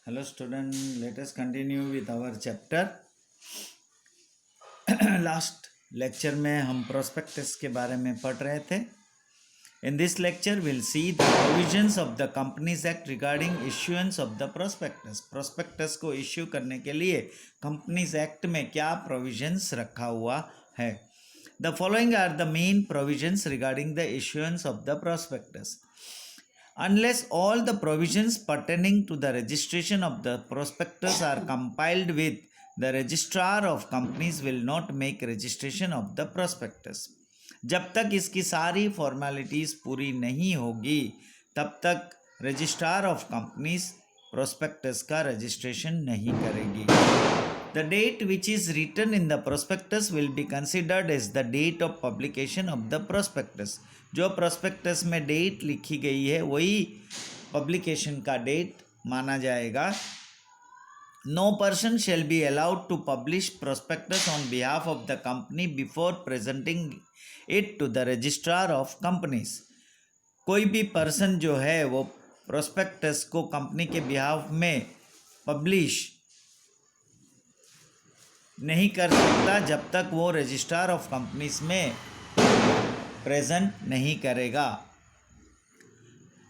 Hello student, let us continue with our chapter. Last lecture में हम prospectus के बारे में पढ़ रहे थे. In this lecture we'll see the provisions of the Companies Act regarding issuance of the prospectus. Prospectus को issue करने के लिए Companies Act में क्या provisions रखा हुआ है. The following are the main provisions regarding the issuance of the prospectus. Unless all the provisions pertaining to the registration of the prospectus are compiled with, the registrar of companies will not make registration of the prospectus. जब तक इसकी सारी formalities पूरी नहीं होगी तब तक registrar of companies prospectus का रजिस्ट्रेशन नहीं करेगी. The date which is written in the prospectus will be considered as the date of publication of the prospectus. जो prospectus में डेट लिखी गई है वही पब्लिकेशन का डेट माना जाएगा. No person shall be allowed to publish prospectus on behalf of the company before presenting it to the registrar of companies. कोई भी पर्सन जो है वो प्रोस्पेक्टस को कंपनी के बिहाफ में पब्लिश नहीं कर सकता जब तक वो रजिस्ट्रार ऑफ कंपनीज में प्रेजेंट नहीं करेगा.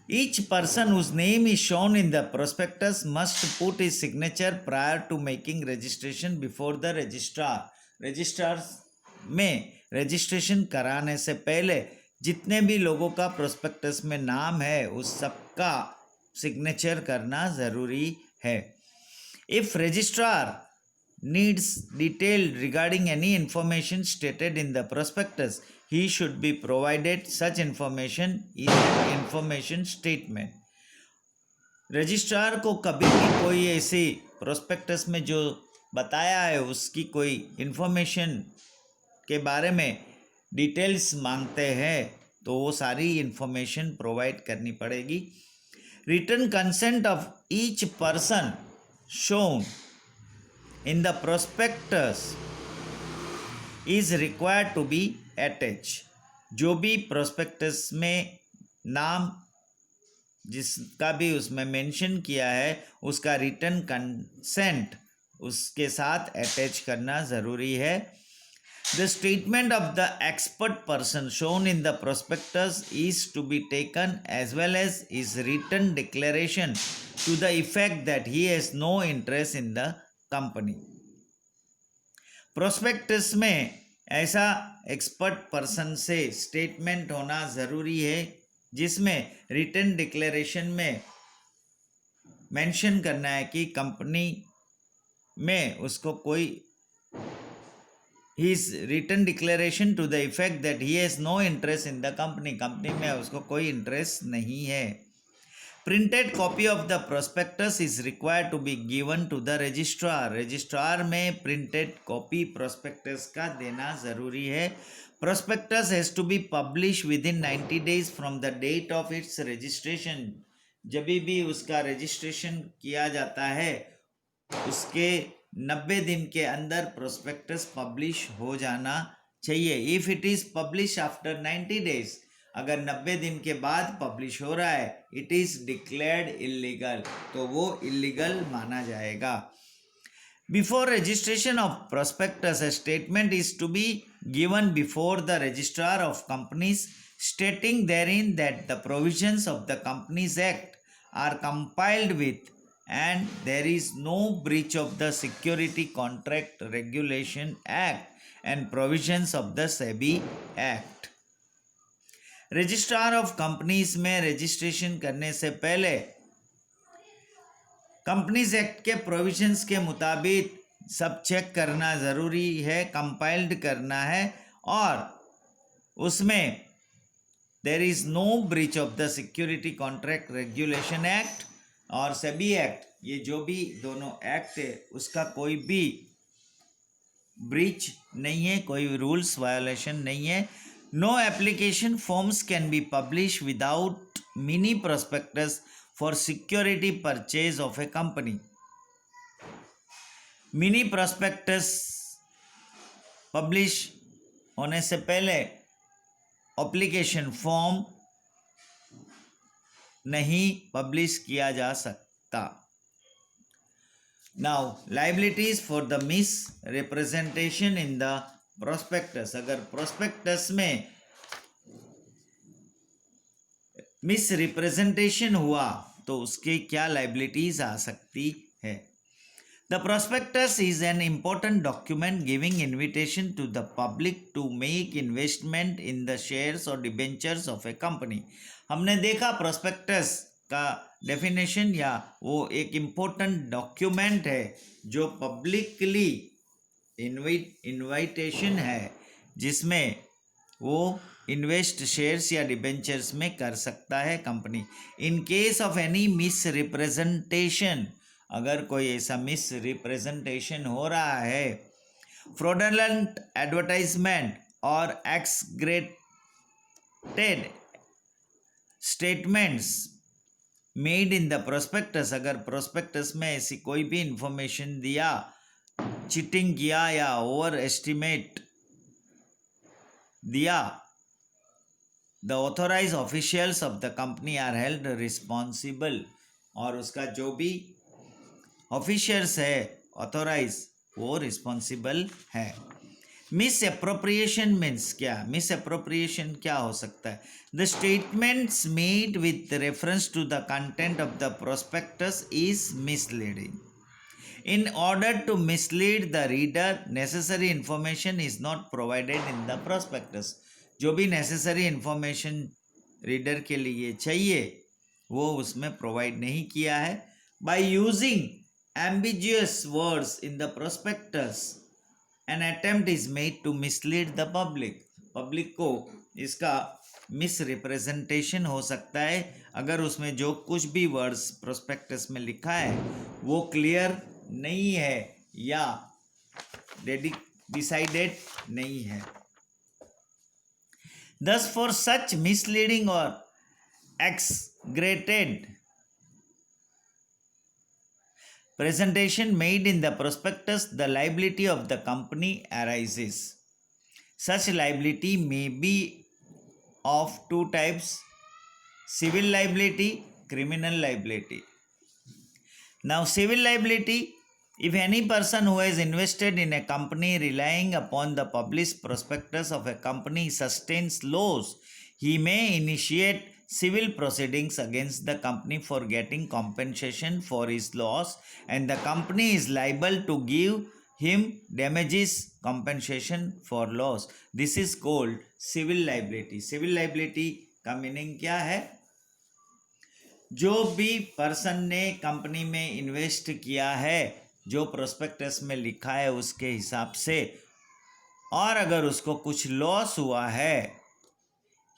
Each person whose name is shown in the prospectus must put his signature prior to making registration before the registrar. Registrar में रजिस्ट्रेशन कराने से पहले जितने भी लोगों का प्रोस्पेक्टस में नाम है उस सबका सिग्नेचर करना ज़रूरी है. If registrar needs detail regarding any information stated in the prospectus, he should be provided such information in an information statement. Registrar को कभी भी कोई ऐसी प्रोस्पेक्टस में जो बताया है उसकी कोई इन्फॉर्मेशन के बारे में डिटेल्स मांगते हैं तो वो सारी इन्फॉर्मेशन प्रोवाइड करनी पड़ेगी. Written consent of each person shown in the prospectus is required to be attached. जो भी prospectus में नाम जिसका भी उसमें मेंशन किया है उसका रिटन कंसेंट उसके साथ अटैच करना ज़रूरी है. The statement of the expert person shown in the prospectus is to be taken as well as his written declaration to the effect that he has no interest in the company. Prospectus में ऐसा expert person से statement होना ज़रूरी है जिसमें written declaration में mention करना है कि कंपनी में उसको कोई his written declaration to the effect that he has no interest in the company में उसको कोई इंटरेस्ट नहीं है. Printed copy of the prospectus is required to be given to the registrar. Registrar में printed copy prospectus का देना ज़रूरी है. Prospectus has to be published within 90 days from the date of its registration. जब भी उसका रजिस्ट्रेशन किया जाता है उसके 90 दिन के अंदर prospectus पब्लिश हो जाना चाहिए. If it is published after 90 days, अगर 90 दिन के बाद पब्लिश हो रहा है इट इज़ डिक्लेयर्ड इलीगल तो वो इलीगल माना जाएगा. Before registration of prospectus a statement is to be given before the registrar of companies stating therein that the provisions of the companies act are compiled with and there is no breach of the Security Contract Regulation Act and provisions of the SEBI Act. Registrar of companies में registration करने से पहले companies act के provisions के मुताबिक सब check करना ज़रूरी है, कंपाइल्ड करना है और उसमें there is no breach of the security contract regulation act और सेबी एक्ट. ये जो भी दोनों एक्ट है उसका कोई भी ब्रीच नहीं है, कोई रूल्स वायोलेशन नहीं है. No application forms can be published without mini prospectus for security purchase of a company. Mini prospectus publish होने से पहले एप्लीकेशन फॉर्म नहीं पब्लिश किया जा सकता. Now, liabilities for the misrepresentation in the prospectus. अगर prospectus में misrepresentation हुआ तो उसके क्या liabilities आ सकती है? The prospectus is an important document giving invitation to the public to make investment in the shares or debentures of a company. हमने देखा prospectus का डेफिनेशन या वो एक इम्पोर्टेंट डॉक्यूमेंट है जो पब्लिकली इनविटेशन है जिसमें वो इन्वेस्ट शेयर्स या डिबेंचर्स में कर सकता है company. In case of any miss representation, अगर कोई ऐसा मिस रिप्रेजेंटेशन हो रहा है, फ्रॉडलेंट एडवर्टाइजमेंट और exaggerated statements made in the prospectus, अगर प्रोस्पेक्टस में ऐसी कोई भी इंफॉर्मेशन दिया, चीटिंग किया या ओवर एस्टिमेट दिया, the authorise officials of the company are held responsible, और उसका जो भी ऑफिशियल्स है ऑथोराइज वो रिस्पॉन्सिबल है. मिस अप्रोप्रिएशन मीन्स क्या? मिस अप्रोप्रिएशन क्या हो सकता है? The statements made with reference to the content of the prospectus is misleading. In order to mislead the reader, necessary information is not provided in the prospectus. जो भी necessary information reader के लिए चाहिए वो उसमें provide नहीं किया है. By using ambiguous words in the prospectus, an attempt is made to mislead the public. Public को इसका misrepresentation हो सकता है अगर उसमें जो कुछ भी words prospectus में लिखा है वो clear नहीं है या डिसाइडेड नहीं है. Thus, for such misleading or exaggerated presentation made in the prospectus, the liability of the company arises. Such liability may be of two types: civil liability, criminal liability. Now, civil liability: if any person who has invested in a company relying upon the published prospectus of a company sustains loss, he may initiate civil proceedings against the company for getting compensation for his loss, and the company is liable to give him damages compensation for loss. This is called civil liability. Civil liability का meaning क्या है? जो भी person ने company में invest किया है जो प्रोस्पेक्टस में लिखा है उसके हिसाब से, और अगर उसको कुछ लॉस हुआ है,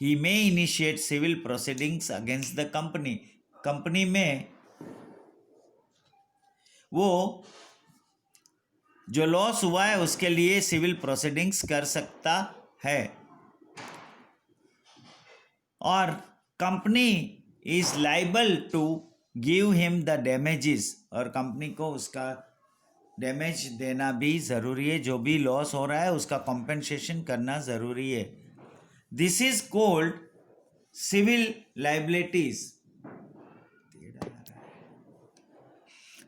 he may initiate civil proceedings against the company. Company में वो जो लॉस हुआ है उसके लिए सिविल प्रोसीडिंग्स कर सकता है, और company is liable to give him the damages, और कंपनी को उसका डैमेज देना भी ज़रूरी है. जो भी लॉस हो रहा है उसका कॉम्पेंसेशन करना ज़रूरी है. This is called civil liabilities.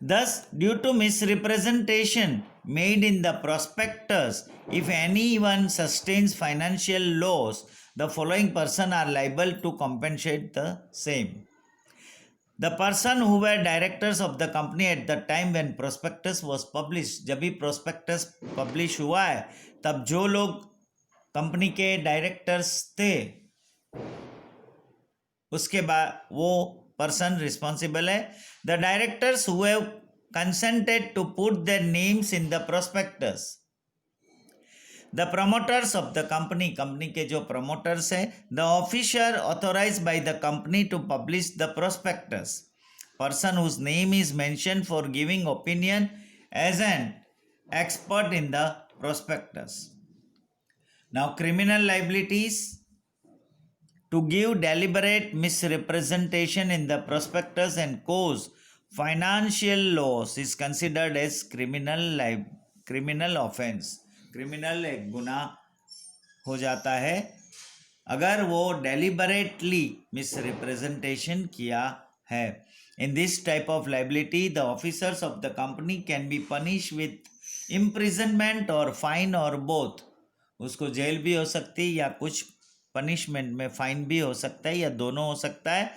Thus, due to misrepresentation made in the prospectus, if anyone sustains financial loss, the following person are liable to compensate the same. The person who were directors of the company at the time when prospectus was published. जब भी prospectus publish हुआ है तब जो लोग company के directors थे उसके बाद वो पर्सन रिस्पॉन्सिबल है. The directors who have consented to put their names in the prospectus. The promoters of the company, company के जो प्रमोटर्स हैं. The officer authorise by the company to publish the prospectus. Person whose name is mention for giving opinion as an expert in the prospectus. Now criminal liabilities. To give deliberate misrepresentation in the prospectus and cause financial loss is considered as criminal offense. Criminal एक गुनाह हो जाता है अगर वो deliberately misrepresentation किया है. In this type of liability, the officers of the company can be punished with imprisonment or fine or both. उसको जेल भी हो सकती है या कुछ पनिशमेंट में फाइन भी हो सकता है या दोनों हो सकता है.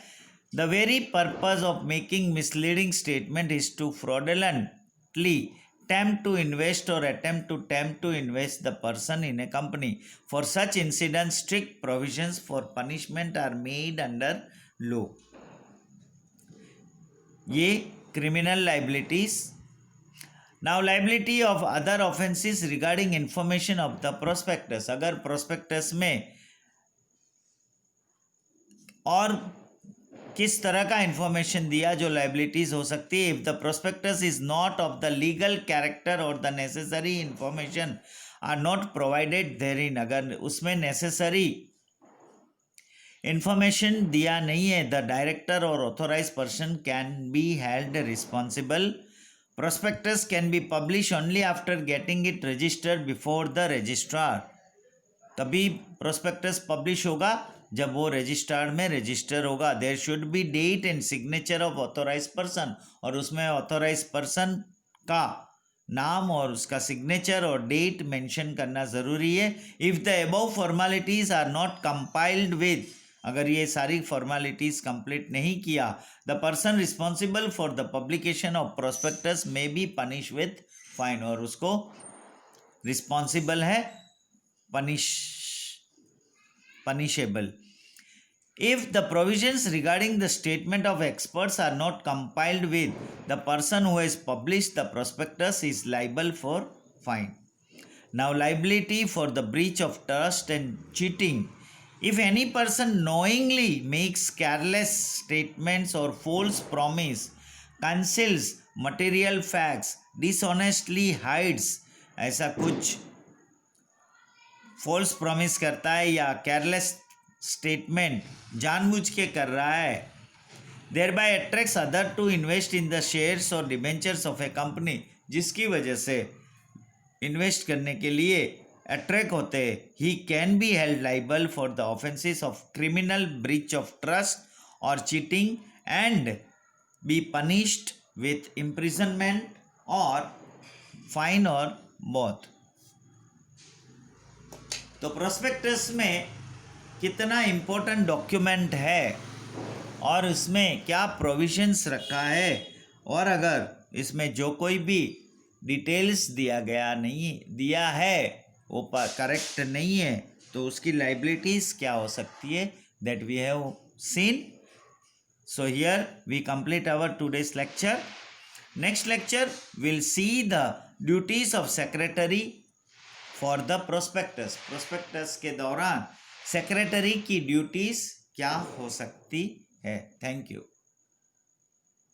The very purpose of making misleading statement is to fraudulently tempt to invest or attempt to invest the person in a company. For such incidents, strict provisions for punishment are made under law. ये criminal liabilities. Now liability of other offences regarding information of the prospectus. अगर prospectus में और किस तरह का information दिया जो liabilities हो सकती है. If the prospectus is not of the legal character और the necessary information are not provided therein. अगर उसमें नेसेसरी इंफॉर्मेशन दिया नहीं है, द डायरेक्टर और authorise person can be held responsible. Prospectus can be publish only after getting it registered before the registrar. तभी prospectus publish होगा जब वो रजिस्ट्रार में रजिस्टर होगा. There should be date and signature of authorise person. और उसमें authorise person का नाम और उसका सिग्नेचर और डेट मेंशन करना ज़रूरी है. If the above formalities are not compiled with, अगर ये सारी फॉर्मेलिटीज़ कंप्लीट नहीं किया, the person responsible for the publication of prospectus may be punish with fine. और उसको रिस्पॉन्सिबल है, punishable. If the provisions regarding the statement of experts are not compiled with, the person who has published the prospectus is liable for fine. Now, liability for the breach of trust and cheating. If any person knowingly makes careless statements or false promise, conceals material facts, dishonestly hides, ऐसा कुछ false promise करता है या careless statement जानबूझ के कर रहा है, thereby attracts other to invest in the shares और डिबेंचर्स ऑफ ए कंपनी, जिसकी वजह से इन्वेस्ट करने के लिए अट्रैक्ट होते हैं, he can be held liable for the offences of criminal breach of trust और cheating and be punished with imprisonment और फाइन और बोथ. तो प्रोस्पेक्टस में कितना इम्पोर्टेंट डॉक्यूमेंट है और उसमें क्या प्रोविजंस रखा है, और अगर इसमें जो कोई भी डिटेल्स दिया है वो करेक्ट नहीं है तो उसकी लाइबिलिटीज़ क्या हो सकती है, that we have seen. So here we complete our today's lecture. Next lecture will see the duties of secretary for the prospectus. Prospectus के दौरान सेक्रेटरी की ड्यूटीज क्या हो सकती है. Thank you.